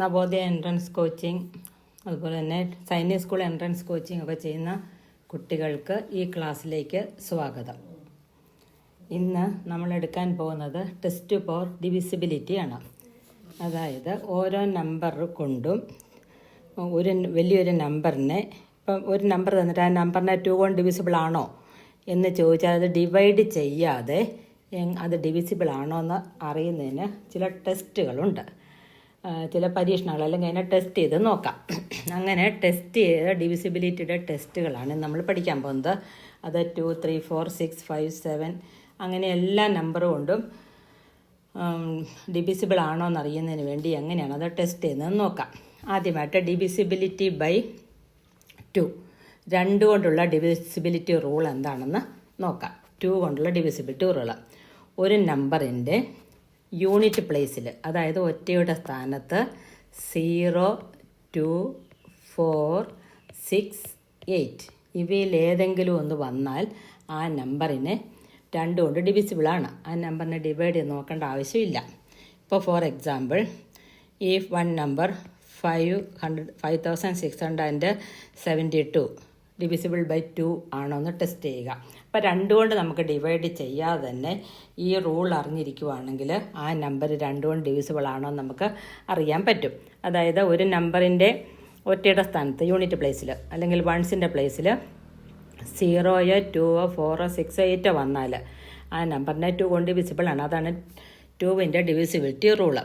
Navodaya entrance coaching അതുപോലെ തന്നെ സൈനിക് school entrance coaching ഒക്കെ ചെയ്യുന്ന കുട്ടികൾക്ക് ഈ ക്ലാസ്സിലേക്ക് സ്വാഗതം. ഇന്ന് നമ്മൾ എടുക്കാൻ പോകുന്നത് ടെസ്റ്റ് ഫോർ ഡിവിസിബിലിറ്റി ആണ്. അതായത് ഓരോ നമ്പർ കൊണ്ടും വലിയൊരു നമ്പറിനെ ഇപ്പം ഒരു നമ്പർ തന്നിട്ട് ആ നമ്പറിനെ 2 കൊണ്ട് ഡിവിസിബിൾ ആണോ എന്ന് ചോദിച്ചാൽ അത് ഡിവൈഡ് ചെയ്യാതെ അത് ഡിവിസിബിൾ ആണോ എന്ന് അറിയുന്നതിന് ചില ടെസ്റ്റുകളുണ്ട്, ചില പരീക്ഷണങ്ങൾ അല്ലെങ്കിൽ അതിനെ ടെസ്റ്റ് ചെയ്ത് നോക്കാം. അങ്ങനെ ടെസ്റ്റ് ചെയ്ത ഡിവിസിബിലിറ്റിയുടെ ടെസ്റ്റുകളാണ് നമ്മൾ പഠിക്കാൻ പോകുന്നത്. അത് 2, 3, 4, 6, 5, 7 അങ്ങനെ എല്ലാ നമ്പർ കൊണ്ടും ഡിവിസിബിൾ ആണോ എന്നറിയുന്നതിന് വേണ്ടി എങ്ങനെയാണ് അത് ടെസ്റ്റ് ചെയ്യുന്നത് നോക്കാം. ആദ്യമായിട്ട് ഡിവിസിബിലിറ്റി ബൈ 2 കൊണ്ടുള്ള ഡിവിസിബിലിറ്റി റൂൾ എന്താണെന്ന് നോക്കാം. 2 കൊണ്ടുള്ള ഡിവിസിബിലിറ്റി റൂൾ, ഒരു നമ്പറിൻ്റെ യൂണിറ്റ് പ്ലേസിൽ, അതായത് ഒറ്റയുടെ സ്ഥാനത്ത് 0, 2, 4, 6, 8 ഇവയിൽ ഏതെങ്കിലും ഒന്ന് വന്നാൽ ആ നമ്പറിനെ 2 കൊണ്ട് ഡിവിസിബിളാണ്. ആ നമ്പറിനെ ഡിവൈഡ് ചെയ്ത് നോക്കേണ്ട ആവശ്യമില്ല. ഇപ്പോൾ for example, if one number 5672 divisible by 2 ആണോ എന്ന് ടെസ്റ്റ് ചെയ്യുക. അപ്പോൾ 2 കൊണ്ട് നമുക്ക് ഡിവൈഡ് ചെയ്യാതെ തന്നെ ഈ റൂൾ അറിഞ്ഞിരിക്കുവാണെങ്കിൽ ആ നമ്പർ 2 കൊണ്ട് ഡിവിസിബിൾ ആണോ എന്ന് നമുക്ക് അറിയാൻ പറ്റും. അതായത് ഒരു നമ്പറിൻ്റെ ഒറ്റയുടെ സ്ഥാനത്ത് യൂണിറ്റ് പ്ലേസിൽ അല്ലെങ്കിൽ വൺസിൻ്റെ പ്ലേസിൽ 0, 2, 4, 6, 8 വന്നാൽ ആ നമ്പറിനെ 2 കൊണ്ട് ഡിവിസിബിൾ ആണ്. അതാണ് 2ൻ്റെ ഡിവിസിബിലിറ്റി റൂള്.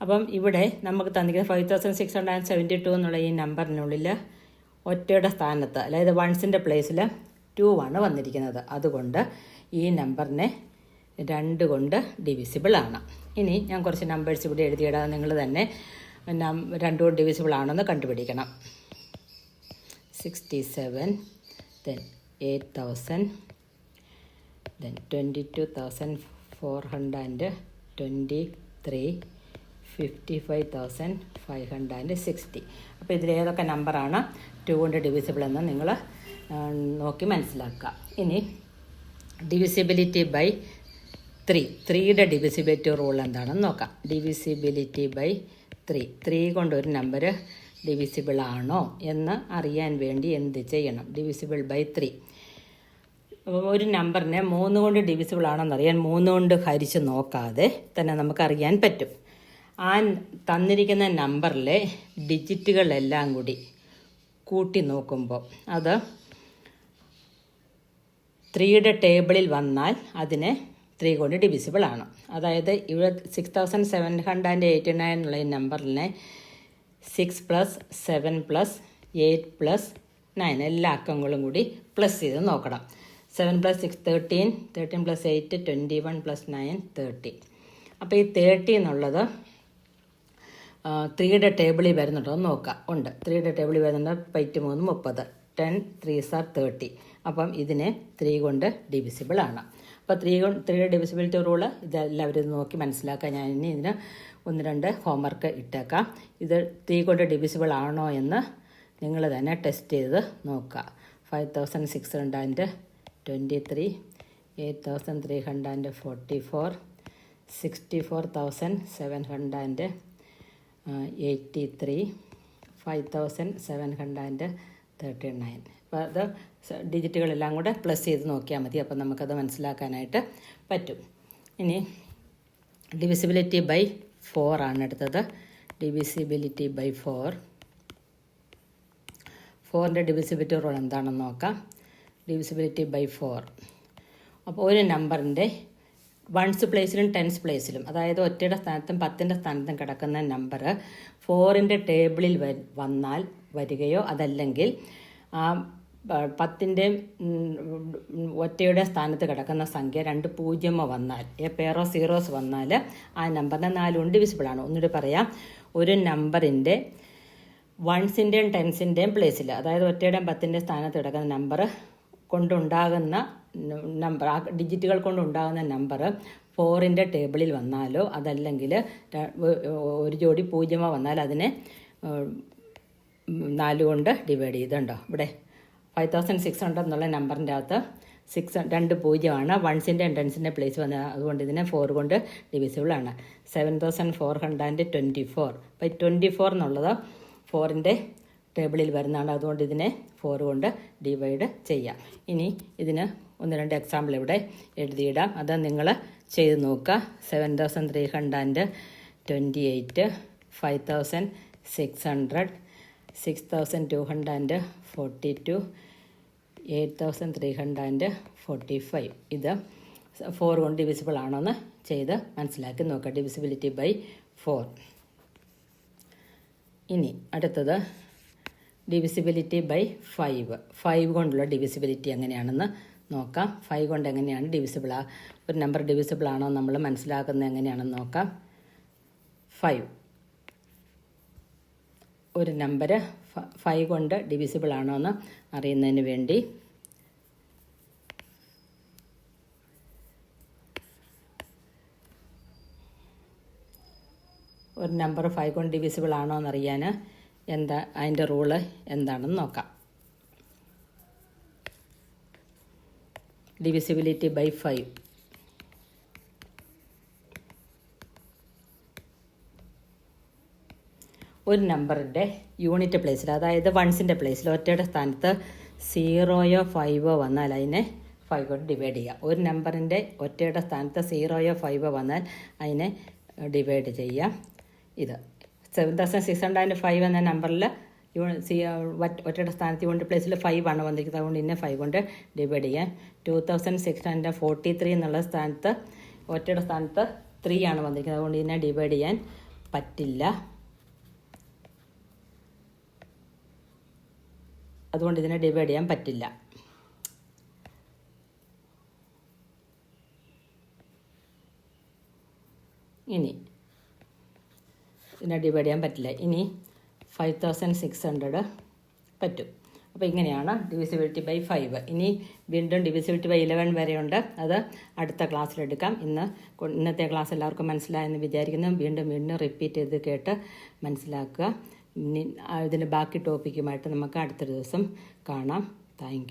അപ്പം ഇവിടെ നമുക്ക് തന്നിരിക്കുന്നത് 5672 എന്നുള്ള ഈ നമ്പറിനുള്ളിൽ ഒറ്റയുടെ സ്ഥാനത്ത്, അതായത് വൺസിൻ്റെ പ്ലേസിൽ 2 ആണ് വന്നിരിക്കുന്നത്. അതുകൊണ്ട് ഈ നമ്പറിനെ 2 കൊണ്ട് ഡിവിസിബിൾ ആണ്. ഇനി ഞാൻ കുറച്ച് നമ്പേഴ്സ് ഇവിടെ എഴുതിയിടാം, നിങ്ങൾ തന്നെ 2 കൊണ്ട് ഡിവിസിബിൾ ആണെന്ന് കണ്ടുപിടിക്കണം. 67, then 8000, then 22,423, 55,560. അപ്പോൾ ഇതിലേതൊക്കെ നമ്പറാണ് 2 കൊണ്ട് ഡിവിസിബിൾ എന്ന് നിങ്ങൾ നോക്കി മനസ്സിലാക്കുക. ഇനി ഡിവിസിബിലിറ്റി ബൈ 3യുടെ ഡിവിസിബിലിറ്റി റൂൾ എന്താണെന്ന് നോക്കാം. ഡിവിസിബിലിറ്റി ബൈ 3 കൊണ്ട് ഒരു നമ്പർ ഡിവിസിബിൾ ആണോ എന്ന് അറിയാൻ വേണ്ടി എന്ത് ചെയ്യണം? ഡിവിസിബിൾ ബൈ 3, ഒരു നമ്പറിനെ 3 കൊണ്ട് ഡിവിസിബിൾ ആണോന്നറിയാൻ 3 കൊണ്ട് ഹരിച്ച് നോക്കാതെ തന്നെ നമുക്കറിയാൻ പറ്റും. ആ തന്നിരിക്കുന്ന നമ്പറിലെ ഡിജിറ്റുകളെല്ലാം കൂടി കൂട്ടി നോക്കുമ്പോൾ അത് 3യുടെ ടേബിളിൽ വന്നാൽ അതിനെ 3 കൊണ്ട് ഡിവിസിബിൾ ആണ്. അതായത് ഇവിടെ 6789 എന്നുള്ള ഈ നമ്പറിനെ 6 + 7 + 8 + 9 എല്ലാ അക്കങ്ങളും കൂടി പ്ലസ് ചെയ്ത് നോക്കണം. 7 + 6 13, 13 + 8 21 + 9 30. അപ്പോൾ ഈ 30 എന്നുള്ളത് 3യുടെ ടേബിളിൽ വരുന്നുണ്ടോ എന്ന് നോക്കാം. ഉണ്ട്, 3യുടെ ടേബിളിൽ വരുന്നുണ്ട്. 8 3 30, 10 3s are 30. അപ്പം ഇതിനെ 3 കൊണ്ട് ഡിവിസിബിൾ ആണ്. അപ്പോൾ 3യുടെ ഡിവിസിബിലിറ്റി റൂള് ഇതെല്ലാവരും ഇത് നോക്കി മനസ്സിലാക്കുക. ഞാൻ ഇനി ഇതിന് 1-2 ഹോംവർക്ക് ഇട്ടേക്കാം. ഇത് 3 കൊണ്ട് ഡിവിസിബിൾ ആണോ എന്ന് നിങ്ങൾ തന്നെ ടെസ്റ്റ് ചെയ്ത് നോക്കുക. 5623, 8344, 64,783, 5,739. അപ്പോൾ അത് ഡിജിറ്റുകളെല്ലാം കൂടെ പ്ലസ് ചെയ്ത് നോക്കിയാൽ മതി. അപ്പോൾ നമുക്കത് മനസ്സിലാക്കാനായിട്ട് പറ്റും. ഇനി ഡിവിസിബിലിറ്റി ബൈ 4 ആണ് എടുത്തത്. ഡിവിസിബിലിറ്റി ബൈ 4ൻ്റെ ഡിവിസിബിലിറ്റി റൂൾ എന്താണെന്ന് നോക്കാം. ഡിവിസിബിലിറ്റി ബൈ 4, അപ്പോൾ ഒരു നമ്പറിൻ്റെ വൺസ് പ്ലേസിലും ടെൻസ് പ്ലേസിലും, അതായത് ഒറ്റയുടെ സ്ഥാനത്തും 10ൻ്റെ സ്ഥാനത്തും കിടക്കുന്ന നമ്പർ 4ൻ്റെ ടേബിളിൽ വന്നാൽ വരികയോ അതല്ലെങ്കിൽ ആ 10ൻ്റെ ഒറ്റയുടെ സ്ഥാനത്ത് കിടക്കുന്ന സംഖ്യ 2 പൂജ്യമോ വന്നാൽ, പെയറോ സീറോസ് വന്നാൽ ആ നമ്പറിനെ 4 കൊണ്ട് ഡിവിസിബിളാണ്. ഒന്നുകൂടി പറയാം, ഒരു നമ്പറിൻ്റെ വൺസിൻ്റെയും ടെൻസിൻ്റെയും പ്ലേസിൽ, അതായത് ഒറ്റയുടെയും 10ൻ്റെ സ്ഥാനത്ത് കിടക്കുന്ന നമ്പർ കൊണ്ടുണ്ടാകുന്ന നമ്പർ, ആ ഡിജിറ്റുകൾ കൊണ്ടുണ്ടാകുന്ന നമ്പർ 4ൻ്റെ ടേബിളിൽ വന്നാലോ അതല്ലെങ്കിൽ ഒരു ജോഡി പൂജ്യമോ വന്നാൽ അതിനെ 4 കൊണ്ട് ഡിവൈഡ് ചെയ്തുണ്ടോ. ഇവിടെ 5600 എന്നുള്ള നമ്പറിൻ്റെ അകത്ത് 2 പൂജ്യമാണ്. വൺസിൻ്റെ ടെൻസിൻ്റെ പ്ലേസ് വന്നത്, അതുകൊണ്ട് ഇതിനെ 4 കൊണ്ട് ഡിവിസിബിൾ ആണ്. 7424. അപ്പോൾ 24 എന്നുള്ളത് 4ൻ്റെ ടേബിളിൽ വരുന്നതാണ്, അതുകൊണ്ട് ഇതിനെ 4 കൊണ്ട് ഡിവൈഡ് ചെയ്യാം. ഇനി ഇതിന് 1-2 എക്സാമ്പിൾ ഇവിടെ എഴുതിയിടാം, അത് നിങ്ങൾ ചെയ്ത് നോക്കുക. 7328, 5600, 6242, 8345. ഇത് 4 കൊണ്ട് ഡിവിസിബിൾ ആണോ എന്ന് ചെയ്ത് മനസ്സിലാക്കി നോക്കുക. Divisibility by 4. ഇനി അടുത്തത് ഡിവിസിബിലിറ്റി ബൈ 5. 5 കൊണ്ടുള്ള ഡിവിസിബിലിറ്റി എങ്ങനെയാണെന്ന് നോക്കാം. 5 കൊണ്ട് എങ്ങനെയാണ് ഒരു നമ്പർ ഡിവിസിബിൾ ആണോ നമ്മൾ മനസ്സിലാക്കുന്നത് എങ്ങനെയാണെന്ന് നോക്കാം. 5 ഒരു നമ്പർ 5 കൊണ്ട് ഡിവിസിബിൾ ആണോ എന്ന് അറിയുന്നതിന് വേണ്ടി ഒരു നമ്പർ 5 കൊണ്ട് ഡിവിസിബിൾ ആണോ എന്നറിയാൻ അതിൻ്റെ റൂള് എന്താണെന്ന് നോക്കാം. Divisibility by 5. ഒരു നമ്പറിൻ്റെ യൂണിറ്റ് പ്ലേസിൽ, അതായത് വൺസിൻ്റെ പ്ലേസിൽ ഒറ്റയുടെ സ്ഥാനത്ത് 0യോ 5ഓ വന്നാൽ അതിനെ 5 കൊണ്ട് ഡിവൈഡ് ചെയ്യുക. ഒരു നമ്പറിൻ്റെ ഒറ്റയുടെ സ്ഥാനത്ത് 0യോ 5ഓ വന്നാൽ അതിനെ ഡിവൈഡ് ചെയ്യാം. ഇത് 7605 എന്ന നമ്പറിൽ ഒറ്റയുടെ സ്ഥാനത്ത് യൂണിറ്റ് പ്ലേസിൽ 5 ആണ് വന്നിരിക്കുന്നത്, അതുകൊണ്ട് ഇതിനെ 5 കൊണ്ട് ഡിവൈഡ് ചെയ്യാൻ. 2643 എന്നുള്ള സ്ഥാനത്ത് ഒറ്റയുടെ സ്ഥാനത്ത് 3 ആണ് വന്നിരിക്കുന്നത്, അതുകൊണ്ട് ഇതിനെ ഡിവൈഡ് ചെയ്യാൻ പറ്റില്ല. അതുകൊണ്ട് ഇതിനെ ഡിവൈഡ് ചെയ്യാൻ പറ്റില്ല. ഇനി ഇതിനെ ഡിവൈഡ് ചെയ്യാൻ പറ്റില്ല. ഇനി 5600 പറ്റും. അപ്പോൾ ഇങ്ങനെയാണ് ഡിവിസിബിലിറ്റി ബൈ 5. ഇനി വീണ്ടും ഡിവിസിബിലിറ്റി ബൈ 11 വരെയുണ്ട്, അത് അടുത്ത ക്ലാസ്സിലെടുക്കാം. ഇന്നത്തെ ക്ലാസ് എല്ലാവർക്കും മനസ്സിലായെന്ന് വിചാരിക്കുന്നു. വീണ്ടും റിപ്പീറ്റ് ചെയ്ത് കേട്ട് മനസ്സിലാക്കുക. ഇതിൻ്റെ ബാക്കി ടോപ്പിക്കുമായിട്ട് നമുക്ക് അടുത്തൊരു ദിവസം കാണാം. Thank you.